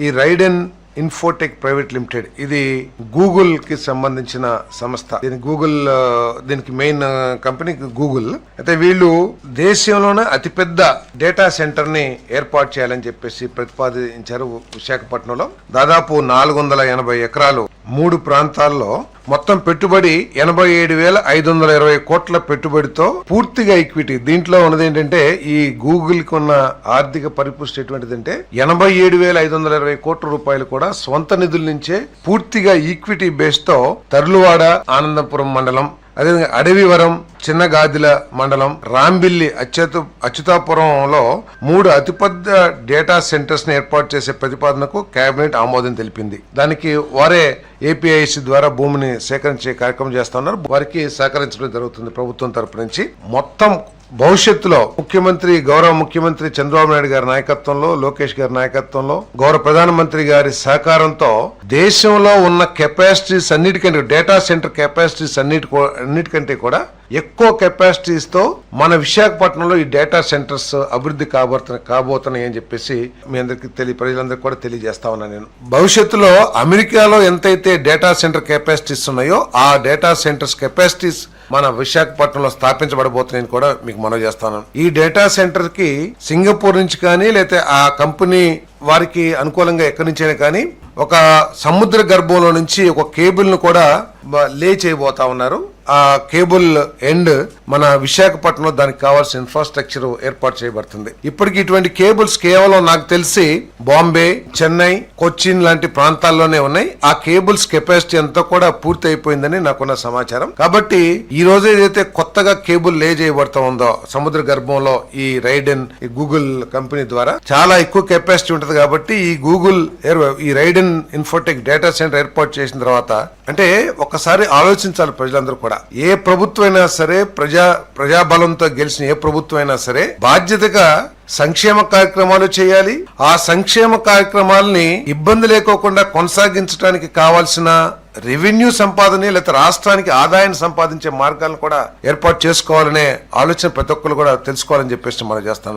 ఈ Raiden Infotech private limited ఇది Google కి సంబంధించిన సంస్థ. దీనికి మెయిన్ కంపెనీ గూగుల్. అయితే వీళ్ళు దేశంలోనే అతిపెద్ద డేటా సెంటర్ ని ఏర్పాటు చేయాలని చెప్పేసి ప్రతిపాదించారు. విశాఖపట్నంలో దాదాపు 480 ఎకరాలు 3 ప్రాంతాల్లో మొత్తం పెట్టుబడి 87,520 కోట్ల పెట్టుబడితో పూర్తిగా ఈక్విటీ. దీంట్లో ఉన్నది ఏంటంటే ఈ గూగుల్ కి ఉన్న ఆర్థిక పరిపుష్టి ఎటువంటిదంటే 87,520 కోట్ల రూపాయలు కూడా స్వంత నిధుల నుంచే పూర్తిగా ఈక్విటీ బేస్ తో తర్లువాడ ఆనందపురం మండలం, అదేవిధంగా అడవివరం, చిన్నగాదిల మండలం, రాంబిల్లి, అచ్యుతాపురంలో 3 అతిపెద్ద డేటా సెంటర్స్ ని ఏర్పాటు చేసే ప్రతిపాదనకు కేబినెట్ ఆమోదం తెలిపింది. దానికి వారే ఏపీఐసి ద్వారా భూమిని సేకరించే కార్యక్రమం చేస్తా ఉన్నారు. వారికి సహకరించడం జరుగుతుంది ప్రభుత్వం తరపు నుంచి. మొత్తం భవిష్యత్తులో గౌరవ ముఖ్యమంత్రి చంద్రబాబు నాయుడు గారి నాయకత్వంలో, లోకేష్ గారి నాయకత్వంలో, గౌరవ ప్రధానమంత్రి గారి సహకారంతో దేశంలో ఉన్న కెపాసిటీస్ అన్నిటికంటే, డేటా సెంటర్ కెపాసిటీస్ అన్నిటికంటే కూడా ఎక్కువ కెపాసిటీస్ తో మన విశాఖపట్నంలో ఈ డేటా సెంటర్స్ అభివృద్ధి కాబోతున్నాయి అని చెప్పేసి మీ అందరికి ప్రజలందరికీ కూడా తెలియజేస్తా ఉన్నాను నేను. భవిష్యత్తులో అమెరికాలో ఎంతైతే డేటా సెంటర్ కెపాసిటీస్ ఉన్నాయో ఆ డేటా సెంటర్స్ కెపాసిటీస్ మన విశాఖపట్నంలో స్థాపించబడబోతున్నాయని కూడా మీకు మనవి చేస్తాను. ఈ డేటా సెంటర్ కి సింగపూర్ నుంచి కానీ లేకపోతే ఆ కంపెనీ వారికి అనుకూలంగా ఎక్కడి నుంచైనా కానీ ఒక సముద్ర గర్భంలో నుంచి ఒక కేబుల్ ను కూడా లే చేయబోతా ఉన్నారు. ఆ కేబుల్ ఎండ్ మన విశాఖపట్నంలో దానికి కావాల్సిన ఇన్ఫ్రాస్ట్రక్చర్ ఏర్పాటు చేయబడుతుంది. ఇప్పటికి ఇటువంటి కేబుల్స్ కేవలం నాకు తెలిసి బాంబే, చెన్నై, కొచ్చిన్ లాంటి ప్రాంతాల్లోనే ఉన్నాయి. ఆ కేబుల్స్ కెపాసిటీ అంతా కూడా పూర్తి అయిపోయిందని నాకున్న సమాచారం. కాబట్టి ఈ రోజు ఏదైతే కొత్తగా కేబుల్ లే చేయబడతా ఉందో సముద్ర గర్భంలో ఈ రైడెన్ గూగుల్ కంపెనీ ద్వారా చాలా ఎక్కువ కెపాసిటీ ఉంటుంది. కాబట్టి ఈ రైడెన్ ఇన్ఫోటెక్ డేటా సెంటర్ ఏర్పాటు చేసిన తర్వాత అంటే ఒకసారి ఆలోచించాలి ప్రజలందరూ కూడా. ఏ ప్రభుత్వం అయినా సరే, ప్రజాబలంతో గెలిచిన ఏ ప్రభుత్వం అయినా సరే బాధ్యతగా సంక్షేమ కార్యక్రమాలు చేయాలి. ఆ సంక్షేమ కార్యక్రమాలని ఇబ్బంది లేకోకుండా కొనసాగించడానికి కావాల్సిన రెవెన్యూ సంపాదన లేదా రాష్ట్రానికి ఆదాయాన్ని సంపాదించే మార్గాలను కూడా ఏర్పాటు చేసుకోవాలనే ఆలోచన ప్రతి ఒక్కరు కూడా తెలుసుకోవాలని చెప్పేసి మనం చేస్తాం.